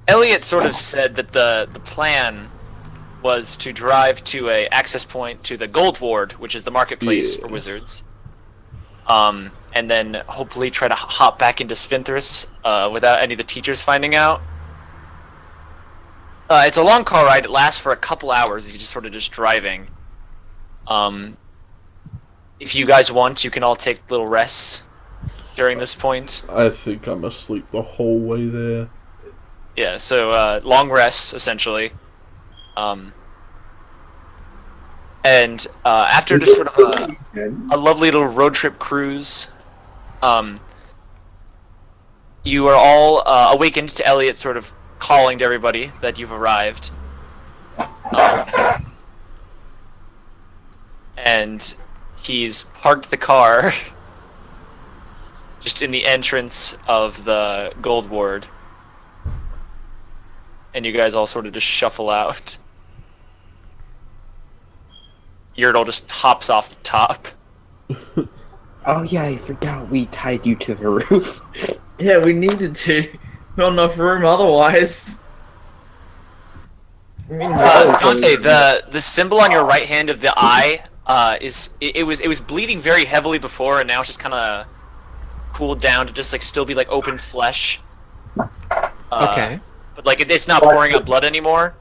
Elliot sort of said that the plan was to drive to a access point to the Gold Ward, which is the marketplace for wizards. And then hopefully try to hop back into Sphinthris without any of the teachers finding out. It's a long car ride. It lasts for a couple hours. You're just sort of just driving. If you guys want, you can all take little rests during this point. I think I'm asleep the whole way there. Yeah, so long rests, essentially. And after just sort of a lovely little road trip cruise, you are all awakened to Elliot sort of calling to everybody that you've arrived. And he's parked the car just in the entrance of the Gold Ward. And you guys all sort of just shuffle out. Yurtle just hops off the top. Oh yeah, I forgot we tied you to the roof. Yeah, we needed to. Not enough room otherwise. Dante, the symbol on your right hand of the eye it was bleeding very heavily before, and now it's just kind of cooled down to just like still be like open flesh. Okay. But like it's not pouring out blood anymore.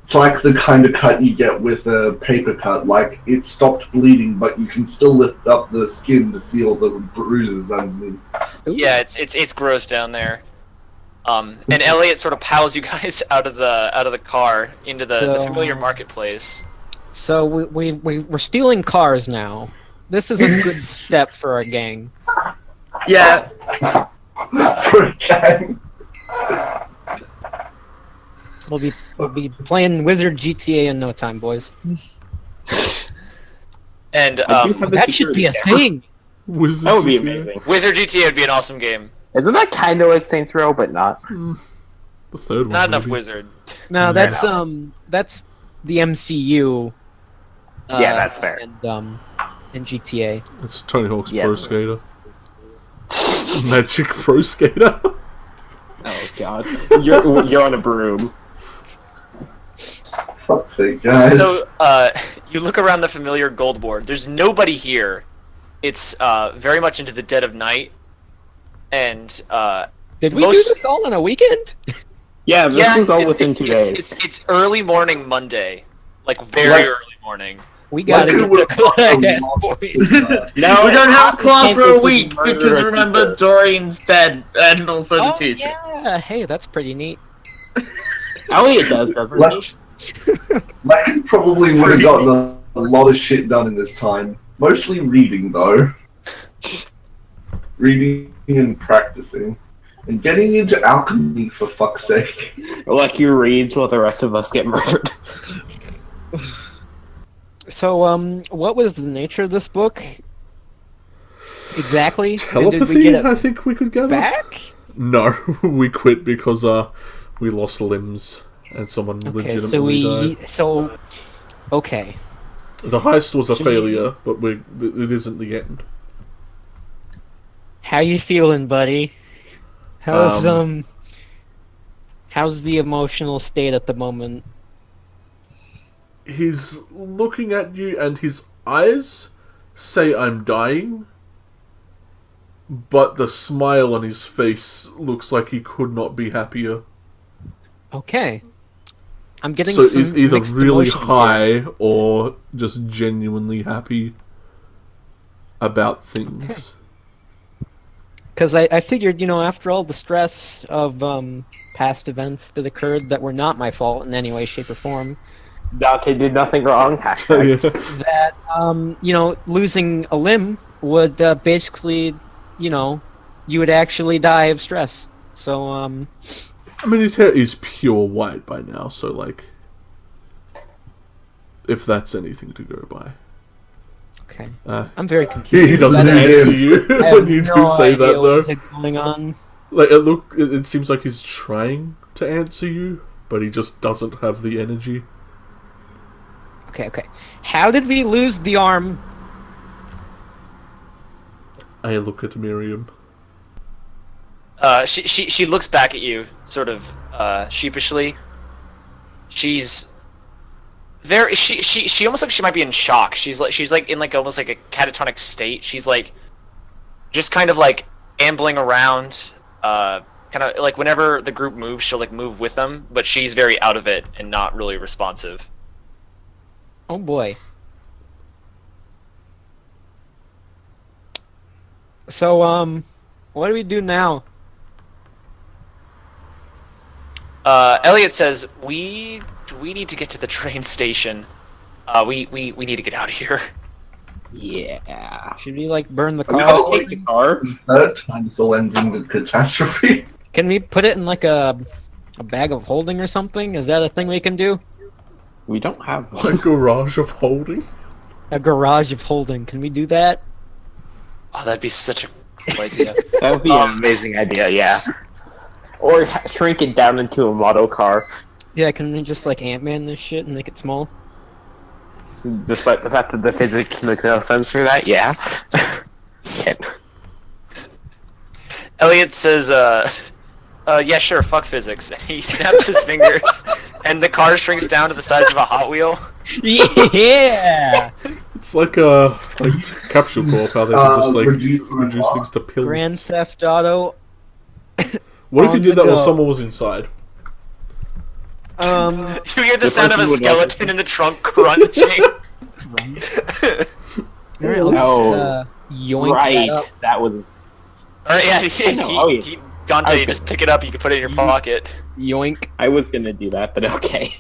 It's like the kind of cut you get with a paper cut. Like, it stopped bleeding, but you can still lift up the skin to see all the bruises underneath. Yeah, it's gross down there. And Elliot sort of pals you guys out of the car into the familiar marketplace. So we're stealing cars now. This is a good step for our gang. Yeah. For a gang. We'll be playing Wizard GTA in no time, boys. And that should be a thing. Wizard That would be GTA. amazing. Wizard GTA would be an awesome game. Isn't that kind of like Saints Row, but not? The third one. Not enough maybe. Wizard. No, that's the MCU. Yeah, that's fair. And GTA. It's Tony Hawk's Yeah. Pro Skater. Magic Pro Skater. Oh god, you're on a broom. Fuck's sake, guys. So you look around the familiar Gold Board. There's nobody here. It's very much into the dead of night, and Did we do this all in a weekend? Yeah, this was all within 2 days. It's early morning Monday, like very early morning. We gotta get the class, boys. No, we don't have class for a week because remember Dorian's dead and also the Oh teacher. yeah, hey, that's pretty neat. Elliot doesn't he? Lacken probably would have gotten a lot of shit done in this time. Mostly reading, though. Reading and practicing. And getting into alchemy, for fuck's sake. Like you reads while the rest of us get murdered. So, what was the nature of this book? Exactly? Telepathy, Did we get it I think we could gather. back? No, we quit because we lost limbs and someone Okay, legitimately died. Okay. The heist was a failure, but it isn't the end. How you feeling, buddy? How's the emotional state at the moment? He's looking at you and his eyes say I'm dying, but the smile on his face looks like he could not be happier. Okay. I'm getting So some he's either mixed really emotions high here. or just genuinely happy about things. Because I figured, after all the stress of past events that occurred that were not my fault in any way, shape, or form, Dante did nothing wrong. Hashtag. that, losing a limb would basically, you would actually die of stress. So, I mean, his hair is pure white by now, so, like, if that's anything to go by. okay. Uh, I'm very confused. he doesn't answer you I when have you do no say idea that, though. what's going on. Like, it seems like he's trying to answer you, but he just doesn't have the energy. Okay. How did we lose the arm? I look at Miriam. She looks back at you, sort of sheepishly. She's very she almost like she might be in shock. She's like in like almost like a catatonic state. She's like just kind of like ambling around, kind of like whenever the group moves, she'll like move with them, but she's very out of it and not really responsive. Oh boy. So, what do we do now? Elliot says, we need to get to the train station. We need to get out of here. Yeah. Should we like burn the I'll car? take the car. That time still ends in a catastrophe. Can we put it in like a bag of holding or something? Is that a thing we can do? We don't have A one. garage of holding? A garage of holding. Can we do that? Oh, that'd be such a cool idea. That would be an amazing idea, yeah. Or shrink it down into a model car, Yeah, can we just like Ant-Man this shit and make it small? despite the fact that the physics make no sense for that, yeah. Can't. Elliot says, yeah, sure, fuck physics. He snaps his fingers, and the car shrinks down to the size of a Hot Wheel. Yeah! It's like a Capsule Corp, how they can just like reduce things to pills. Grand Theft Auto. What if you on did the that while go. someone was inside? You hear the The sound of a person would like skeleton in the trunk crunching. Alright, let's No. yoink Right, that up. that was. Alright, yeah, I know, oh, yeah. Dante, I was you just pick it up, you can put it in your pocket. Yoink. I was gonna do that, but okay.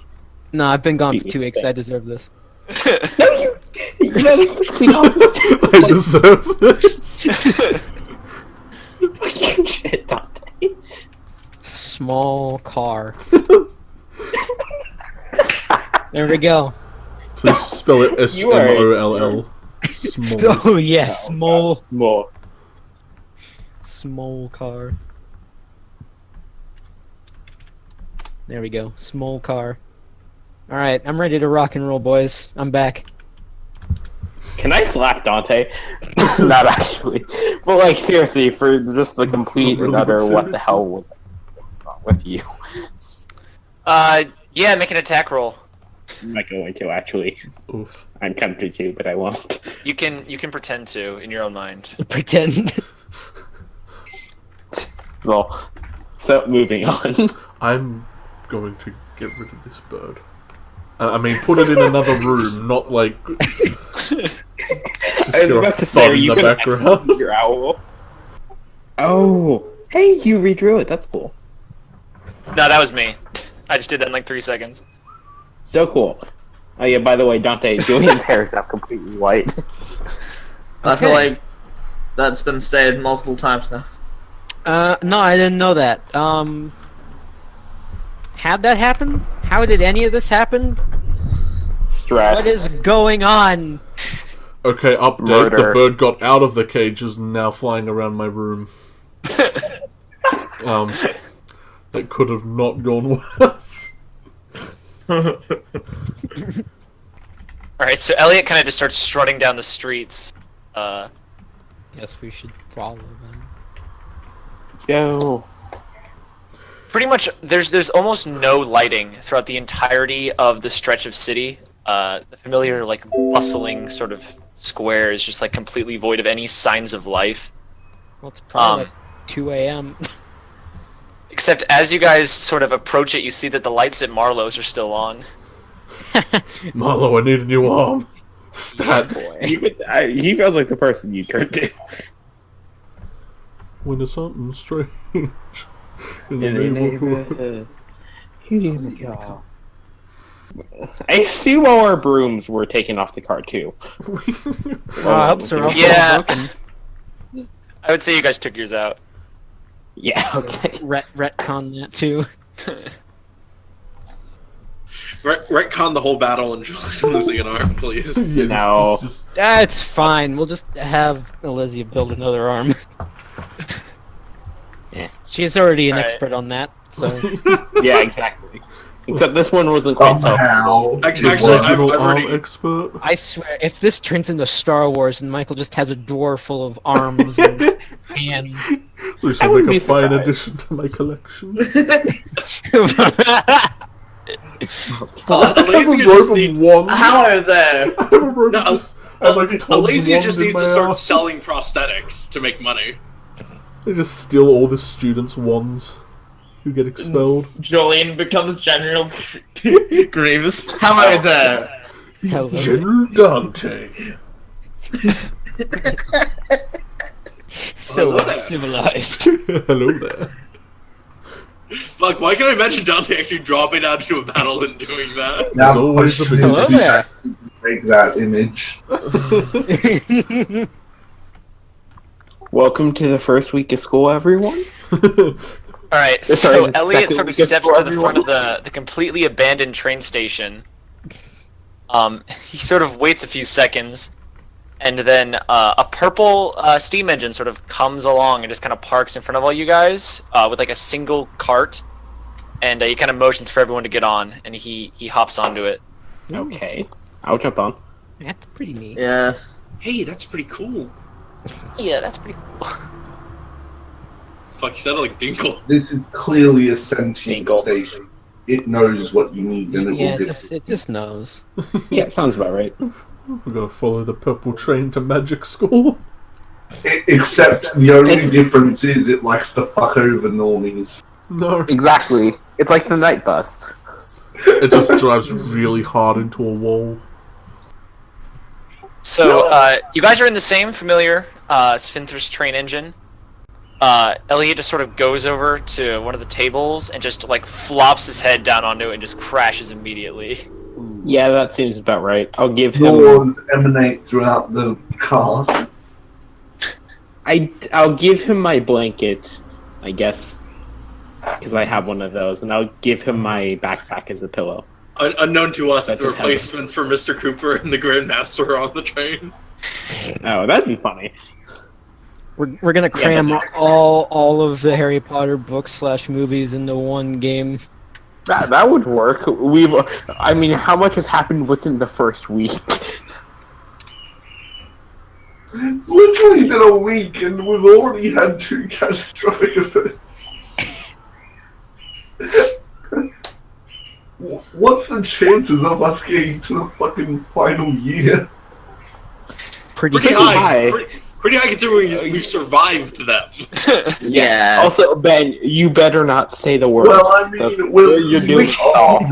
No, I've been gone for 2 weeks. I deserve this. No, you complete opposite. I deserve this. You fucking shit, Dante. Small car. There we go. Please spell it S-M-O-L-L. Small. Oh yeah, small, More. small car. There we go, small car. All right, I'm ready to rock and roll, boys. I'm back. Can I slap Dante? Not actually. But like seriously, for just the complete and Really, utter what the seriously? hell was wrong with you? Yeah, make an attack roll. I'm not going to actually. Oof. I'm tempted to, but I won't. You can pretend to in your own mind. Pretend. Well, so moving on. I'm going to get rid of this bird. I mean, put it in another room, not like. Just I was get a about to thud say, are in you the gonna background. execute your owl? Oh, hey, you redrew it. That's cool. No, that was me. I just did that in like 3 seconds. So cool. Oh yeah, by the way, Dante, Julian's hair is now completely white. I feel Okay. like that's been stated multiple times now. No, I didn't know that. How'd that happen? How did any of this happen? Stress. What is going on? Okay, update. Murder. The bird got out of the cage, is now flying around my room. That could have not gone worse. Alright, so Elliot kind of just starts strutting down the streets. Guess we should follow them. Let's go. Pretty much, there's almost no lighting throughout the entirety of the stretch of city. The familiar, like, bustling sort of square is just, like, completely void of any signs of life. Well, it's probably like 2 a.m. Except as you guys sort of approach it, you see that the lights at Marlowe's are still on. Marlo, I need a new arm. Stat. He feels like the person you turned to. When there's something strange in the neighborhood. I assume all our brooms were taken off the car too. I hope so. Yeah. I would say you guys took yours out. Yeah, okay. Retcon that too. Retcon the whole battle and just losing an arm, please. Yeah, No. That's fine. We'll just have Elysia build another arm. Yeah. She's already an Alright. expert on that, so Yeah, exactly. Except this one wasn't quite so. Somehow, Actually, it I've Original arm already- expert. I swear, if this turns into Star Wars and Michael just has a drawer full of arms and Man. This I will wouldn't make a be fine surprised. addition to my collection. Alasia rope just of needs. wands. Hello there. I have a rope No, of just, I have like Todd's Alasia wand just in needs my to start arse. selling prosthetics to make money. I just steal all the students' wands who get expelled. Julian becomes General Grievous. Hello there. Hello. General Dante. So Hello there. civilized. Hello there. Fuck, why can't I imagine Dante actually dropping out into a battle and doing that? Now, There's always a question bit is, Hello do you there. actually make that image? Welcome to the first week of school, everyone. All right, Sorry, so the Elliot second sort of week of steps school, to the front of the completely abandoned train station. He sort of waits a few seconds, and then a purple steam engine sort of comes along and just kind of parks in front of all you guys with like a single cart, and he kind of motions for everyone to get on, and he hops onto it. Okay, I'll jump on. That's pretty neat. Yeah. Hey, that's pretty cool. Yeah, that's pretty cool. Fuck, you sounded like Dinkle. This is clearly a sentient Bingo. station. It knows what you need and it Yeah, will get it just knows. Yeah, sounds about right. We're gonna follow the purple train to magic school. Except the only difference is it likes to fuck over normies. No. Exactly. It's like the night bus. It just drives really hard into a wall. So you guys are in the same familiar Sphinx's train engine. Elliot just sort of goes over to one of the tables and just like flops his head down onto it and just crashes immediately. Yeah, that seems about right. I'll give him. Doors emanate throughout the cars. I'll give him my blanket, I guess, because I have one of those, and I'll give him my backpack as a pillow. Unknown to us, That the just has- replacements for Mr. Cooper and the Grandmaster are on the train. Oh, that'd be funny. We're gonna cram all of the Harry Potter books / movies into one game. That would work. I mean, how much has happened within the first week? It's literally been a week and we've already had 2 catastrophic events. What's the chances of us getting to the fucking final year? Pretty Pretty soon. high. Pretty high considering we've survived them. Yeah. Also, Ben, you better not say the words. Well, I mean, You're doing what,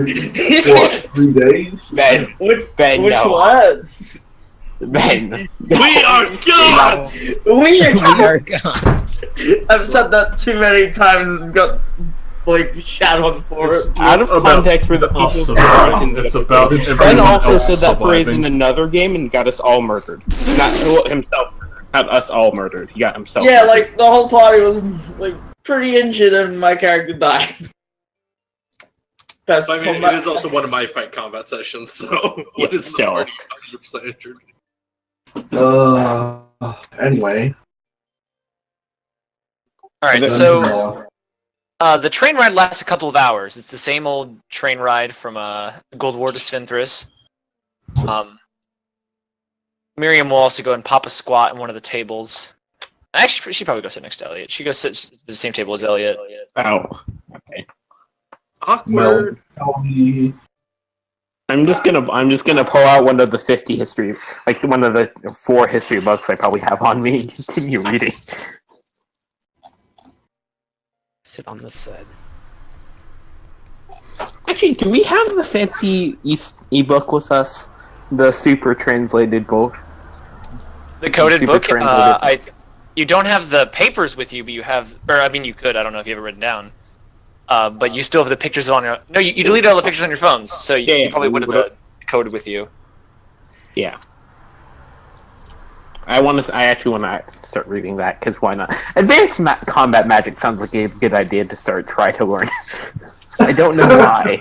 3 days? Ben, Ben, Which no. words? Ben. We are gods! We Our God. I've said that too many times and got like shat on for It's it. Out of about context for the us people surviving. It's about Ben everyone also else said that phrase surviving. in another game and got us all murdered. Not himself murdered. Not us all murdered. He got himself Yeah, murdered. like the whole party was like pretty injured and my character died. Best I mean, combat. it is also one of my fight combat sessions, so Yeah, what is still. the party 100% injured? Anyway. All right, then- so the train ride lasts a couple of hours. It's the same old train ride from Gold War to Sphinx's. Miriam will also go and pop a squat in one of the tables. Actually, she probably go sit next to Elliot. She goes sit at the same table as Elliot. Oh. Okay. Awkward. Tell me. I'm just gonna pull out one of the 50 history, like one of the 4 history books I probably have on me and continue reading. Sit on this side. Actually, do we have the fancy ebook with us? The super translated book? The coded Super book. translated. You don't have the papers with you, but you have, or I mean, you could. I don't know if you have it written down. But you still have the pictures on your. No, you deleted all the pictures on your phones, so you, Yeah, you probably would have the code with you. Yeah. I actually want to start reading that, because why not? Advanced combat magic sounds like a good idea to try to learn. I don't know why.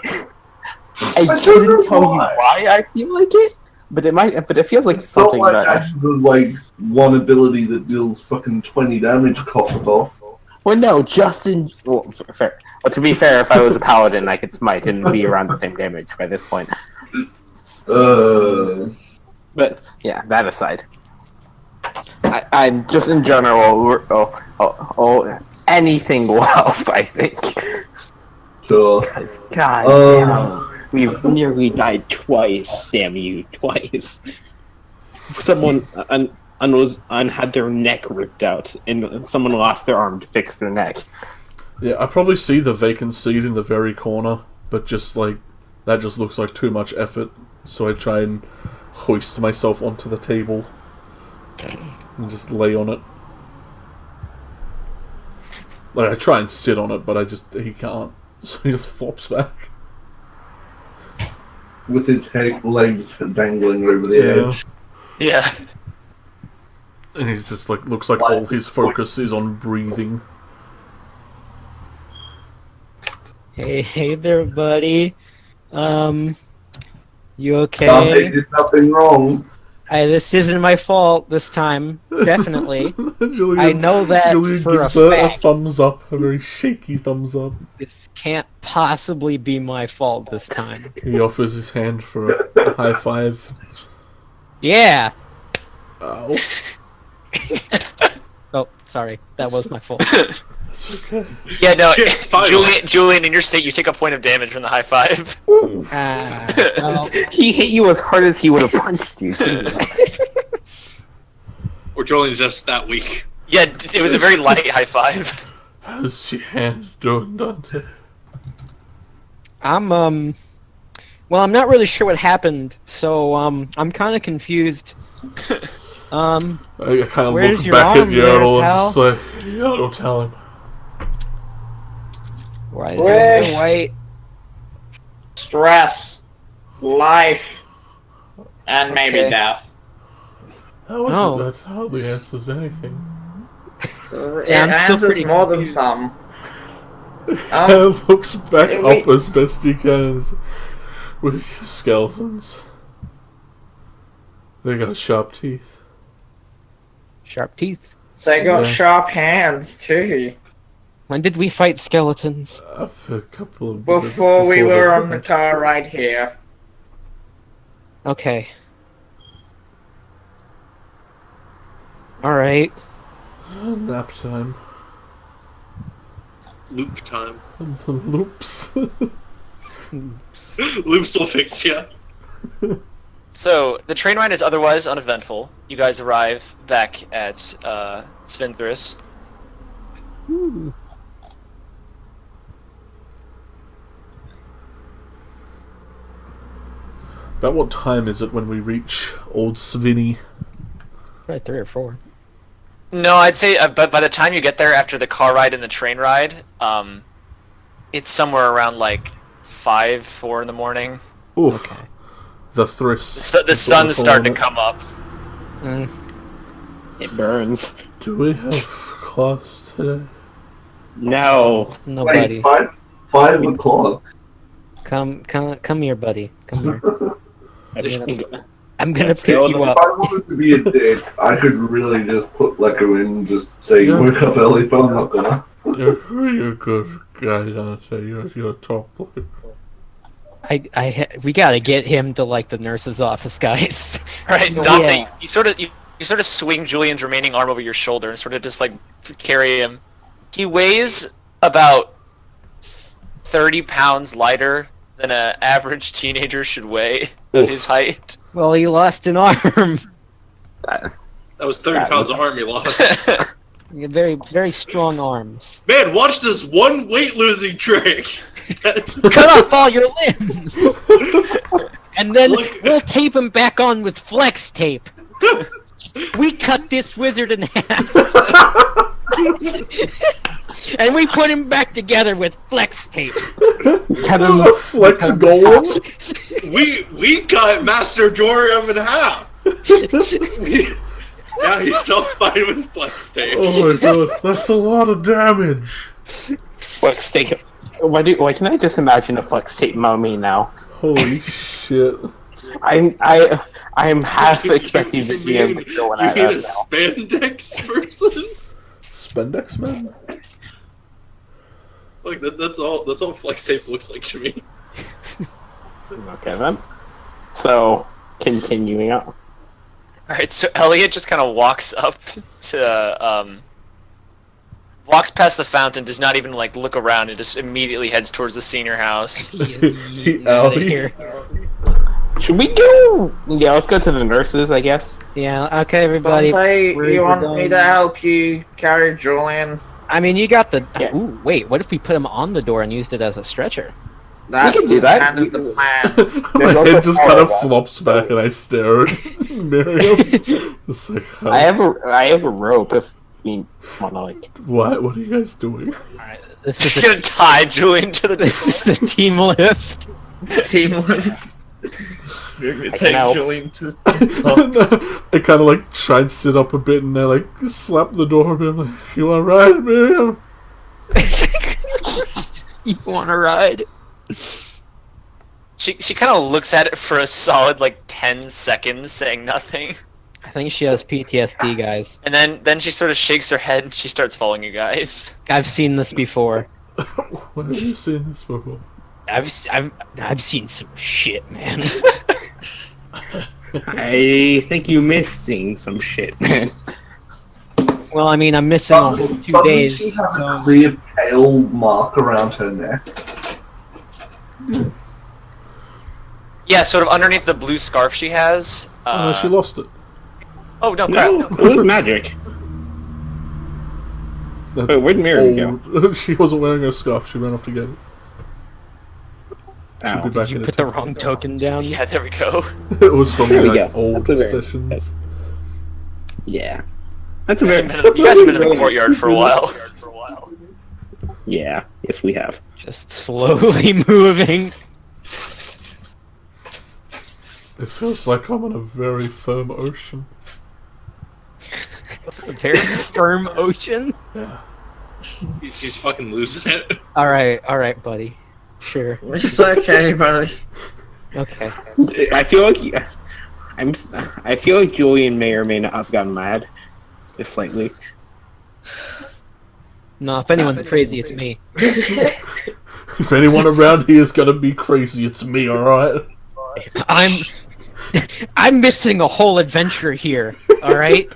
I don't couldn't know tell you why. why I feel like it, but it feels like It's not something like that. actually the like one ability that deals fucking 20 damage coughed off. Well, no, Justin. Well, fair. Well, to be fair, if I was a paladin, I could smite and be around the same damage by this point. Uh, But yeah, that aside. I just in general, anything will help. I think. Sure. God damn, we've nearly died twice. Damn you, twice. Someone had their neck ripped out, and someone lost their arm to fix their neck. Yeah, I probably see the vacant seat in the very corner, but just like that just looks like too much effort, so I try and hoist myself onto the table and just lay on it. Like I try and sit on it, but he can't, so he just flops back. With his legs dangling over the edge. Yeah. And he's just like looks like all his focus is on breathing. Hey there, buddy. You okay? Dante did nothing wrong. This isn't my fault this time. Definitely. Julian, I know that Julian for gives a a fact. thumbs up, a very shaky thumbs up. This can't possibly be my fault this time. He offers his hand for a high five. Yeah. Ow. Oh, sorry. That was my fault. It's okay. Yeah, no, Shit, final. Julian, in your state, you take a point of damage from the high five. Well, He hit you as hard as he would have punched you. Jesus. Or Julian's just that weak. Yeah, it was a very light high five. How's your hand doing, Dante? I'm well, I'm not really sure what happened, so I'm kind of confused. I kind of Where's look your back arm at there, Yertle pal? and just say, yeah, don't tell him. Why is Where? there white? Stress, life, and maybe Okay. death. How is No. it that hardly answers anything? It Yeah, I'm still answers pretty more than confused. some. And looks back wait. up as best he can with skeletons. They got sharp teeth. Sharp teeth. They got Yeah. sharp hands too. When did we fight skeletons? A couple of Before we were on the the car right here. Okay. Alright. nap time. Loop time. The loops. Loops will fix ya. So, the train ride is otherwise uneventful. You guys arrive back at Sphinthris. About what time is it when we reach Old Svinny? Probably 3 or 4. No, I'd say, but by the time you get there after the car ride and the train ride, it's somewhere around like 4 in the morning. Oof. Okay. The thrift. The sun's starting to come up. Mm. It burns. Do we have class today? No. Nobody. Wait, 5 o'clock. Come here, buddy. Come here. I'm gonna Let's pick go. you If up. I wanted to be a dick, I could really just put Leco in and just say, Yeah. wake up early, but I'm not gonna. You're a good guy, Dante. You're a top bloke. We gotta get him to like the nurse's office, guys. Right, Dante, Yeah. you sort of swing Julian's remaining arm over your shoulder and sort of just like carry him. He weighs about 30 pounds lighter than an average teenager should weigh of his height. Well, he lost an arm. That was 30 pounds of arm you lost. He had very strong arms. Man, watch this one weight losing trick. Cut off all your limbs, and then Look. we'll tape him back on with flex tape. We cut this wizard in half, and we put him back together with flex tape. Cut him The flex golem? we cut Master Jorium in half. Yeah, he's all fine with flex tape. Oh my god, that's a lot of damage. Flex tape. Why can I just imagine a flex tape mummy now? Holy shit. I'm half expecting to be able to go You at need a us now. spandex person. Spendex man? Like that's all flex tape looks like to me. Okay then. So, continuing on. Alright, so Elliot just kind of walks up to, walks past the fountain, does not even, like, look around, and just immediately heads towards the senior house. He is yeeting out of here. Should we go? Yeah, let's go to the nurses, I guess. Yeah, okay, everybody. Dante, we're- you we're want me going- to help you carry Julian? I mean, you got the. Yeah. Ooh, wait. What if we put him on the door and used it as a stretcher? That's can do that. kind of the plan. My also head just kind of power flops back and I stare at Miriam. Just like, I have a rope if we wanna like. what are you guys doing? Alright, this is He's the, gonna tie Julian to the this is the team lift. Teamwork. I can help. Julian to I kind of like try and sit up a bit and I like slap the door a bit. I'm like, you alright, Miriam? You want to ride? She kind of looks at it for a solid, like, 10 seconds, saying nothing. I think she has PTSD, guys. And then she sort of shakes her head and she starts following you guys. I've seen this before. Where have you seen this before? I've seen some shit, man. I think you missing some shit, man. Well, I mean, I'm missing almost 2 Doesn't days. she have so- a clear pale mark around her neck? Yeah, sort of underneath the blue scarf she has. Oh, she lost it. Oh, no, crap. No, it was magic. That's Wait, where'd Miriam go? old. She wasn't wearing her scarf. She ran off to get it. She'll Ow. be back You in a put the tick. wrong token down. Yeah, there we go. It was from There we like go. old That's a very- sessions. Yeah. That's a You very. guys have been in the courtyard for a while. Yeah. Yes, we have. Just slowly moving. It feels like I'm on a very firm ocean. A very firm ocean. Yeah. He's fucking losing it. Alright, buddy. Sure. It's okay, buddy. Okay. I feel like I feel like Julian may or may not have gotten mad, just slightly. No, if anyone's crazy, it's me. If anyone around here is gonna be crazy, it's me, alright? I'm missing a whole adventure here. All right.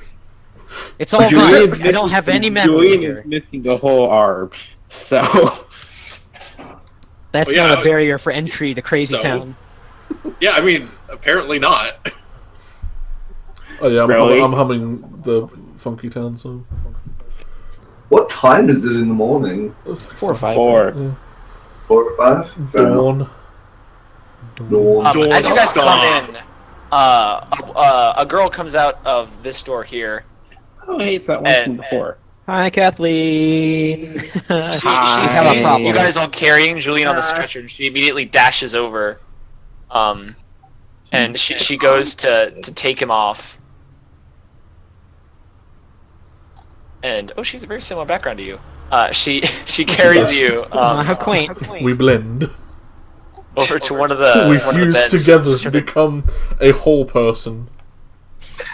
It's all Julian's fine. I don't have any memory Julian here. is missing the whole arm, so That's Well, yeah, not a barrier for entry to Crazy so- Town. Yeah, I mean, apparently not. Oh yeah, Really? I'm humming the Funky Town song. What time is it in the morning? 4 or 5. 4. 4 or 5? Fair enough. Dawn. Dawn. As you guys Stop. come in, a girl comes out of this door here. Oh, hey, it's that one from before. Hi, Kathleen. She have a sees problem. you guys all carrying Julian on the stretcher, and she immediately dashes over. And she goes to take him off. And she has a very similar background to you. She carries you How quaint. We blend. over to one of the We one of the fuse beds together to sort of- become a whole person.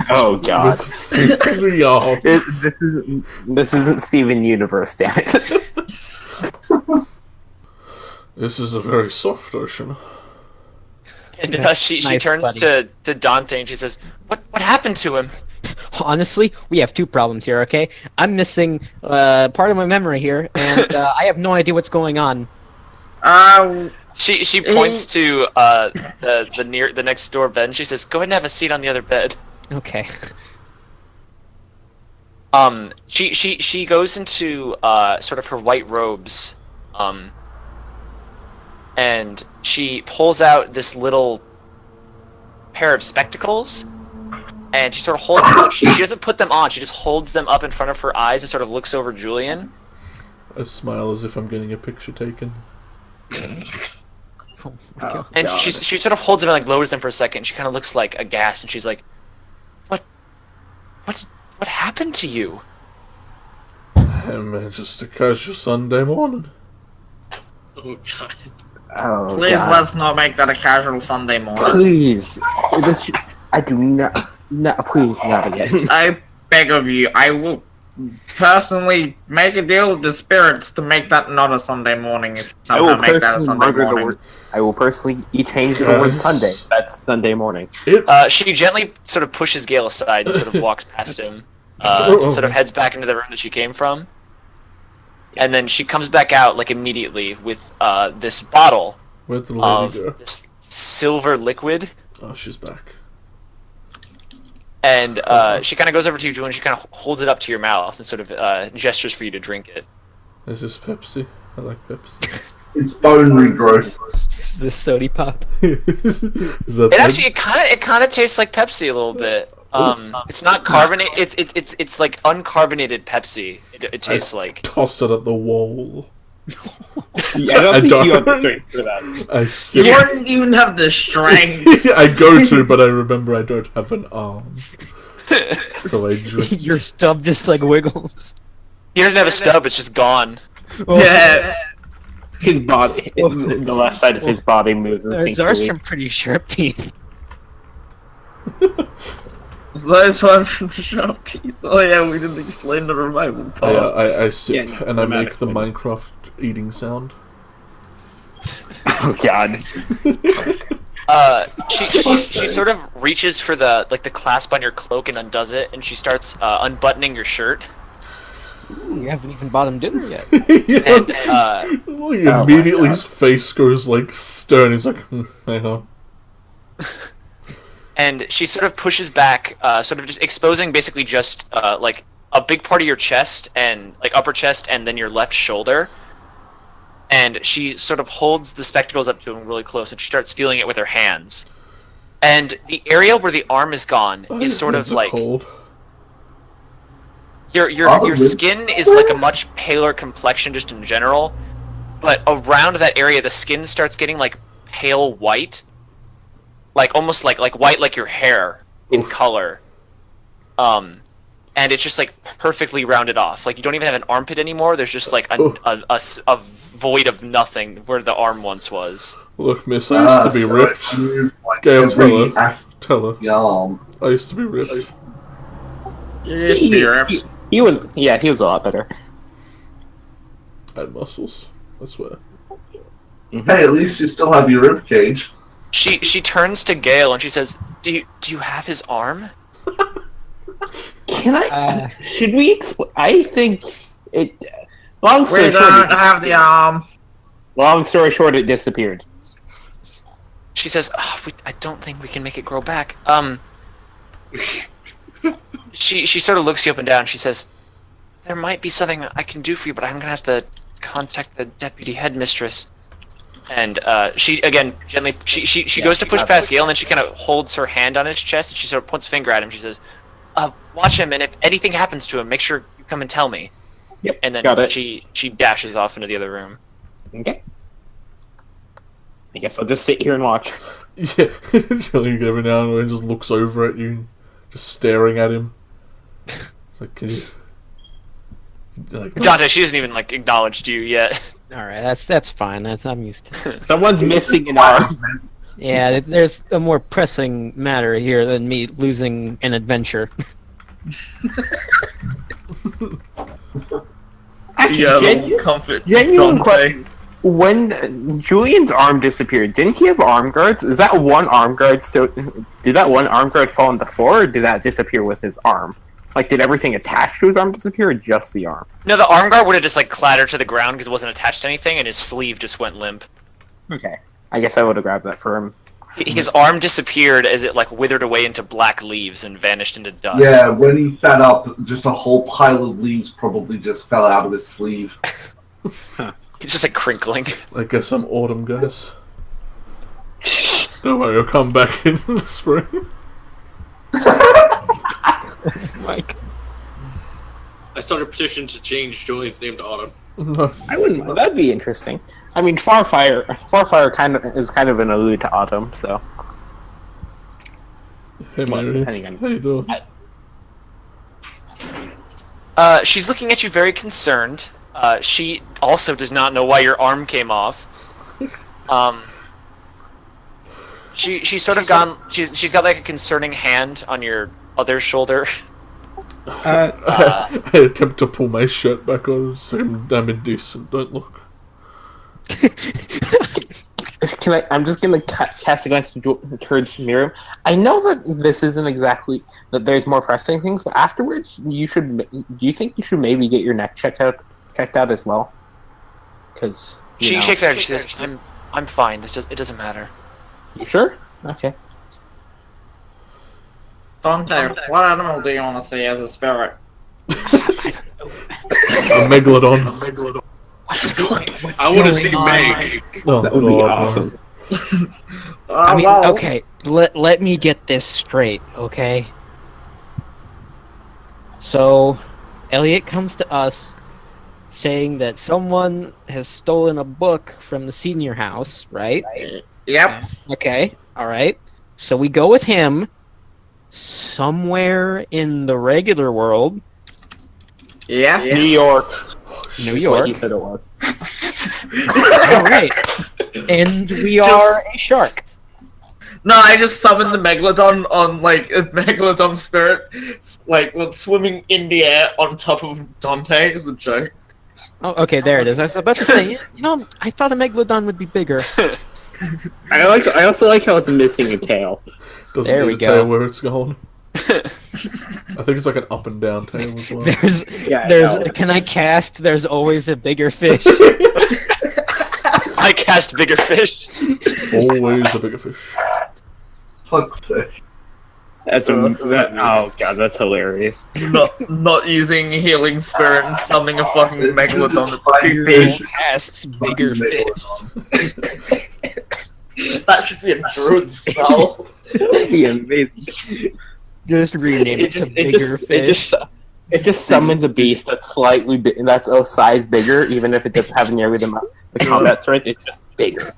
Oh God, With 3 arms. this isn't Steven Universe, damn it. This is a very soft ocean. And she Nice, turns buddy. to Dante and she says, "What happened to him?" Honestly, we have 2 problems here. Okay, I'm missing part of my memory here, and I have no idea what's going on. She points to the next door bed and she says, "Go ahead and have a seat on the other bed." Okay. She goes into sort of her white robes, and she pulls out this little pair of spectacles, and she sort of holds them up. She doesn't put them on, she just holds them up in front of her eyes and sort of looks over Julian. I smile as if I'm getting a picture taken. Oh my God. And she sort of holds them and like lowers them for a second. She kind of looks like aghast, and she's like, What happened to you?" Just a casual Sunday morning. Oh god. Oh Please God. let's not make that a casual Sunday morning. Please, I do not, please not again. I beg of you, I will personally make a deal with the spirits to make that not a Sunday morning. If you I will somehow make that a personally Sunday murder the morning. word. I will personally change the word Guys. Sunday. That's Sunday morning. She gently sort of pushes Gale aside and sort of walks past him, and sort of heads back into the room that she came from. And then she comes back out like immediately with this bottle Where'd the lady of go? this silver liquid. Oh, she's back. And she kind of goes over to you, Julian. She kind of holds it up to your mouth and sort of gestures for you to drink it. Is this Pepsi? I like Pepsi. It's bone regrowth. The sody pop. Is that It actually it kind of tastes like Pepsi a little bit. It's not carbonated. It's like uncarbonated Pepsi. It tastes like. toss it at the wall? Yeah, I don't I think don't- you have the strength for that. I You sit. wouldn't even have the strength. I go to, but I remember I don't have an arm, so I drink. Your stub just like wiggles. He doesn't have a stub. It's just gone. Yeah. His body, the left side of his body moves Those are instinctually. some pretty sharp teeth. Those ones from sharp teeth. Oh yeah, we didn't explain the revival part. I sip Yeah, and I make the dramatically. Minecraft eating sound. Oh god. She sort of reaches for the clasp on your cloak and undoes it, and she starts unbuttoning your shirt. You haven't even bought him dinner yet. And Like, immediately his face goes like stern. He's like, hang on. and she sort of pushes back, sort of just exposing basically just like a big part of your chest and like upper chest, and then your left shoulder. And she sort of holds the spectacles up to him really close, and she starts feeling it with her hands. And the area where the arm is gone is sort of like cold. your skin is like a much paler complexion just in general, but around that area the skin starts getting like pale white, like almost like white like your hair in color. And it's just like perfectly rounded off. Like you don't even have an armpit anymore. There's just like a void of nothing where the arm once was. Look, miss, I used to be ripped. Gail, tell her. Yum. I used to be ripped. He was a lot better. I had muscles. I swear. Hey, at least you still have your rib cage. She turns to Gale and she says, "Do you have his arm?" Can I? Should we? I think it. Long We story short, don't have the arm. long story short, it disappeared. She says, "I don't think we can make it grow back." She sort of looks you up and down. She says, "There might be something I can do for you, but I'm gonna have to contact the deputy headmistress." And she again gently she goes to push past Gale, and then she kind of holds her hand on his chest, and she sort of points a finger at him. She says, "Watch him, and if anything happens to him, make sure you come and tell me." Yep. And then got it. she dashes off into the other room. Okay. I guess I'll just sit here and watch. Yeah, Jillian every now and then just looks over at you, just staring at him. It's like, can you? Like, Dante, she hasn't even like acknowledged you yet. All right, that's fine. I'm used to it. Someone's missing an arm. Yeah, there's a more pressing matter here than me losing an adventure. Actually, Comfort. genuine Dante. question. When Julian's arm disappeared, didn't he have arm guards? Is that one arm guard? So, did that one arm guard fall on the floor, or did that disappear with his arm? Like, did everything attached to his arm disappear, or just the arm? No, the arm guard would have just like clattered to the ground because it wasn't attached to anything, and his sleeve just went limp. Okay, I guess I would have grabbed that for him. His arm disappeared as it like withered away into black leaves and vanished into dust. Yeah, when he sat up, just a whole pile of leaves probably just fell out of his sleeve. It's just like crinkling. I guess I'm autumn, guys. Don't worry, I'll come back in the spring. Mike. I started a petition to change Julian's name to Autumn. No. I wouldn't. That'd be interesting. I mean, Farfire is kind of an allude to autumn, so. Hey, Well, Mary. depending on- How you doing? She's looking at you very concerned. She also does not know why your arm came off. She's sort of gone. She's got like a concerning hand on your other shoulder. I attempt to pull my shirt back on. Say I'm indecent. Don't look. I'm just gonna cast a glance towards Miriam. I know that this isn't exactly that. There's more pressing things, but afterwards, you should. Do you think you should maybe get your neck checked out as well? Because she shakes her head. She says, "I'm fine. It doesn't matter." You sure? Okay. Dante, what animal do you want to see as a spirit? A megalodon. I want to see Meg. Oh, That would be God. awesome. I mean, well, okay, let me get this straight, okay? So, Elliot comes to us saying that someone has stolen a book from the senior house, right? Yep. Okay, alright. So we go with him somewhere in the regular world. Yeah. New York. New That's what he York. said it was. Alright. And we are a shark. No, I just summoned the Megalodon on, like, a Megalodon spirit, like, swimming in the air on top of Dante as a joke. Oh, okay, there it is. I was about to say, you know, I thought a megalodon would be bigger. I also like how it's missing a tail. Doesn't There need we a go. tail where it's going. I think it's like an up and down tail as well. Yeah, Can I cast There's Always a Bigger Fish? I cast bigger fish. Always a bigger fish. Fuck's sake. Oh god, that's hilarious. Not using healing spirit and summoning a fucking It's Megalodon just that's too big. Casts Bigger Fish. That should be a druid spell. That'd be amazing. Just rename it to Bigger Fish. It just summons a beast that's slightly that's a size bigger, even if it doesn't have nearly the combat strength. It's just bigger.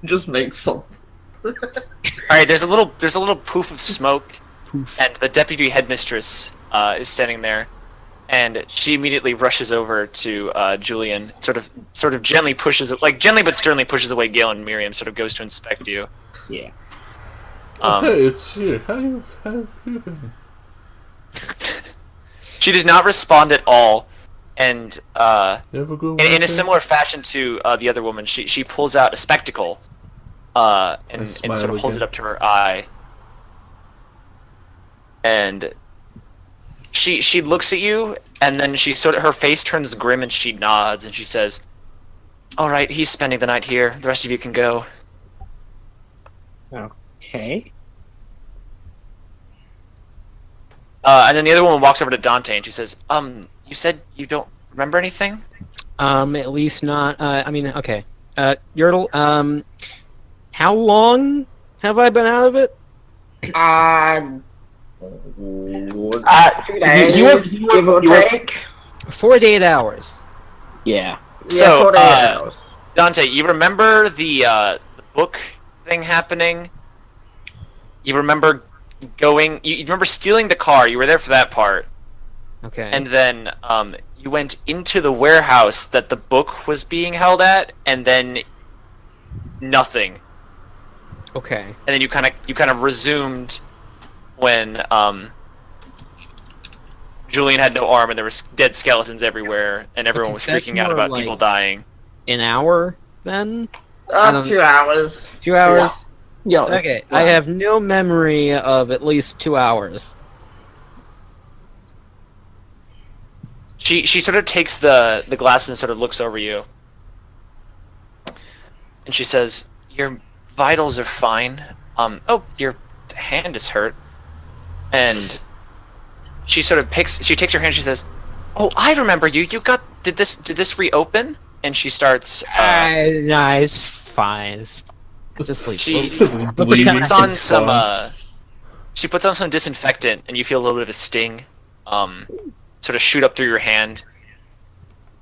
Just makes some. All right, there's a little poof of smoke, and the deputy headmistress is standing there, and she immediately rushes over to Julian, sort of gently gently but sternly pushes away Gale and Miriam, sort of goes to inspect you. Yeah. Hey, it's you. How you been? She does not respond at all, and You have a good in a weekend? similar fashion to the other woman, she pulls out a spectacle, and smile sort of holds again. it up to her eye, and she looks at you, and then her face turns grim, and she nods, and she says, "All right, he's spending the night here. The rest of you can go." Okay. And then the other woman walks over to Dante, and she says, you said you don't remember anything?" At least not. I mean, okay. Yertle. How long have I been out of it? 2 He days, was- give or he was- take. 4 to 8 hours. Yeah. So, 48 hours. Dante, you remember the book thing happening? You remember you remember stealing the car, you were there for that part. Okay. And then you went into the warehouse that the book was being held at, and then nothing. Okay. And then you kind of resumed when Julian had no arm and there were dead skeletons everywhere, and everyone Okay, was that's freaking out more about like- people dying. An hour then? I don't- 2 hours. 2 hours? Yeah. Okay. I have no memory of at least 2 hours. She sort of takes the glass and sort of looks over you, and she says, "Your vitals are fine. Oh, your hand is hurt." And she takes your hand. She says, "Oh, I remember you. Did this reopen?" And she starts. Nah, it's fine. It's fine. Just leave. She Bleeding, puts on it's some fine. she puts on some disinfectant, and you feel a little bit of a sting, sort of shoot up through your hand.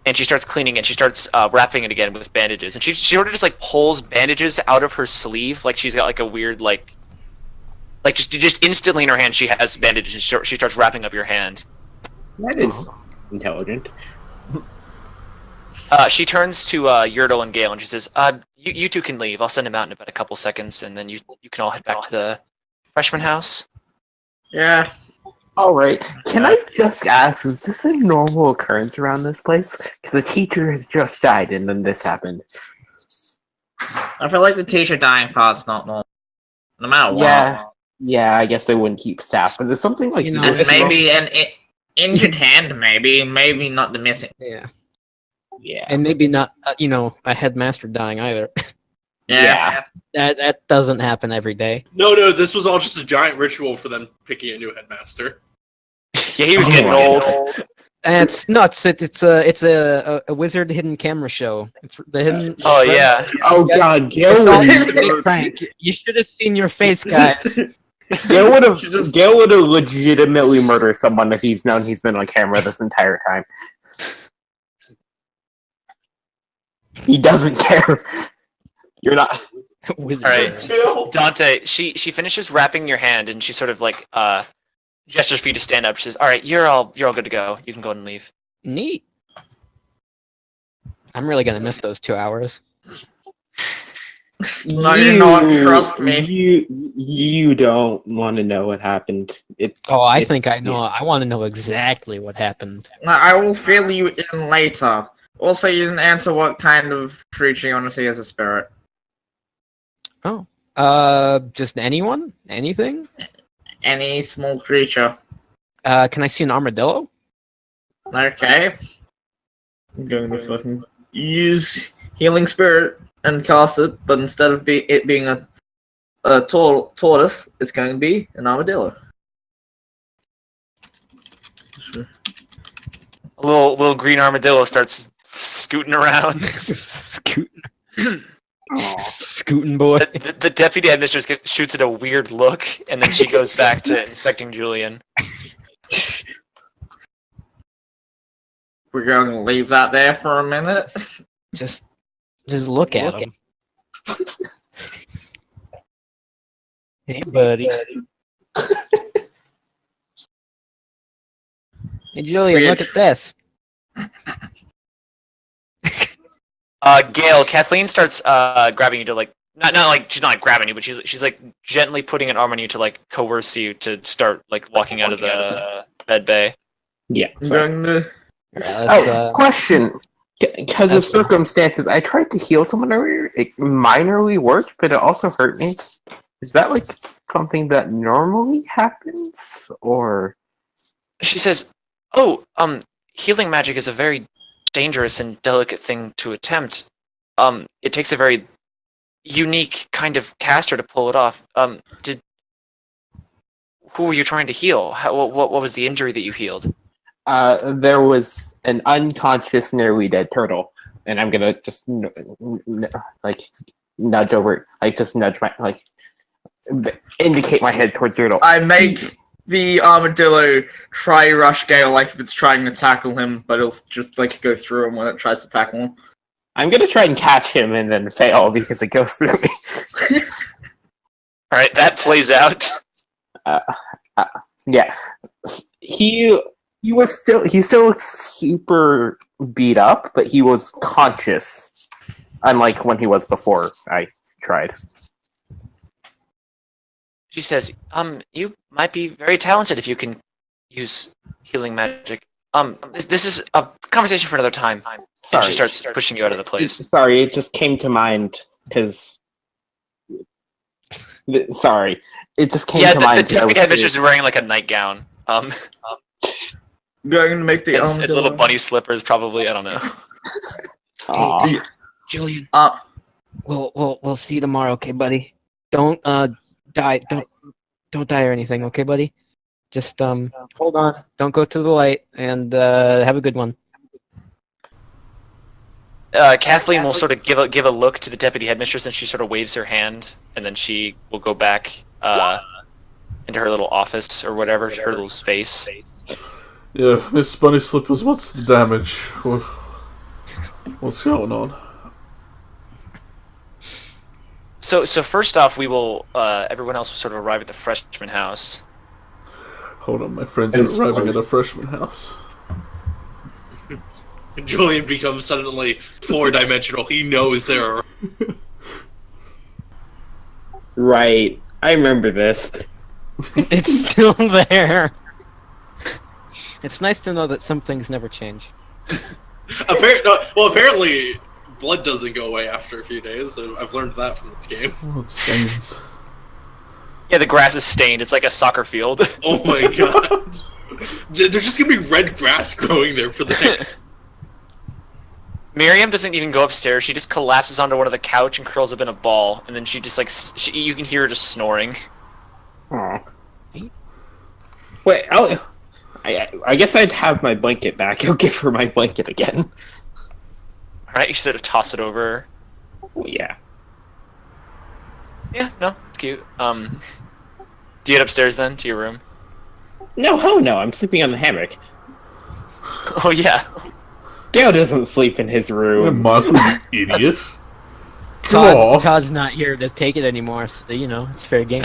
And she starts cleaning, and she starts wrapping it again with bandages. And she sort of just like pulls bandages out of her sleeve, like she's got like a weird like just instantly in her hand she has bandages, and she starts wrapping up your hand. That is intelligent. She turns to Yertle and Gale, and she says, you two can leave. I'll send him out in about a couple seconds, and then you can all head back to the freshman house." Yeah. Alright, can I just ask, is this a normal occurrence around this place? Because the teacher has just died and then this happened. I feel like the teacher dying part's not normal. No matter what. Yeah, I guess they wouldn't keep staff, but there's something like You know, this. It's maybe an injured hand, maybe not the missing. Yeah. Yeah. And maybe not, a headmaster dying either. Yeah. That doesn't happen every day. No, this was all just a giant ritual for them picking a new headmaster. Yeah, he was Oh getting my old. And it's nuts. It's a wizard hidden camera show. The hidden. Oh yeah. Oh Yeah. god, It's Gail all would meant to be prank. You should have seen your face, guys. Gail would have legitimately murdered someone if he's known he's been on camera this entire time. He doesn't care. You're not. Wizard. Alright. Dante, she finishes wrapping your hand and she sort of like gestures for you to stand up. She says, "All right, you're all good to go. You can go and leave." Neat. I'm really gonna miss those 2 hours. No, you don't trust me. You don't want to know what happened. Oh, I think I know. I want to know exactly what happened. I will fill you in later. Also, you didn't answer what kind of creature you want to see as a spirit. Just anyone? Anything? Any small creature. Can I see an armadillo? Okay. I'm going to fucking use Healing Spirit and cast it, but instead of it being a tortoise, it's going to be an armadillo. A little green armadillo starts scooting around. Scooting. Scooting boy. The deputy headmistress shoots at a weird look, and then she goes back to inspecting Julian. We're going to leave that there for a minute. Just look at him. Hey, buddy. Hey, Julian, look at this. Gail, Kathleen starts grabbing you to like not like she's not like grabbing you, but she's like gently putting an arm on you to like coerce you to start like walking out of the med bay. Yeah. I'm going to... Question. Because of circumstances, I tried to heal someone earlier. It minorly worked, but it also hurt me. Is that like something that normally happens, or? She says, "Oh, healing magic is a very dangerous and delicate thing to attempt. It takes a very unique kind of caster to pull it off. Who were you trying to heal? What was the injury that you healed?" There was an unconscious, nearly dead turtle, and I'm gonna just like nudge over, like just nudge my indicate my head towards turtle. I make the armadillo try rush Gale like if it's trying to tackle him, but it'll just like go through him when it tries to tackle him. I'm gonna try and catch him and then fail because it goes through me. All right, that plays out. Yeah, he still looks super beat up, but he was conscious, unlike when he was before I tried. She says, you might be very talented if you can use healing magic. This is a conversation for another time." Sorry. And she starts pushing you out of the place. Sorry, it just came to mind because. Sorry, it just came to mind. The deputy headmistress is wearing like a nightgown. Going to make the And little bunny slippers, probably. I don't know. Aw. Julian. We'll see you tomorrow, okay, buddy? Don't die. Don't die or anything, okay, buddy? Just hold on. Don't go to the light, and have a good one. Kathleen will sort of give a look to the deputy headmistress, and she sort of waves her hand, and then she will go back into her little office or whatever, her little space. Yeah, Miss Bunny Slippers, what's the damage? What's going on? So first off, we will everyone else will sort of arrive at the freshman house. Hold on, my friends are arriving at a freshman house. Julian becomes suddenly 4-dimensional. He knows there are. Right, I remember this. It's still there. It's nice to know that some things never change. Apparently, blood doesn't go away after a few days. So I've learned that from this game. Oh, it stains. Yeah, the grass is stained. It's like a soccer field. Oh my god. There's just gonna be red grass growing there for the next. Miriam doesn't even go upstairs. She just collapses onto one of the couch and curls up in a ball, and then she just like you can hear her just snoring. Aw. Wait, I guess I'd have my blanket back. I'll give her my blanket again. All right, you sort of toss it over her. Oh, yeah. Yeah, no, it's cute. Do you head upstairs then to your room? No, hell no. I'm sleeping on the hammock. Oh yeah. Gale doesn't sleep in his room. Michael, you idiot. Aw. Todd's not here to take it anymore, so you know it's fair game.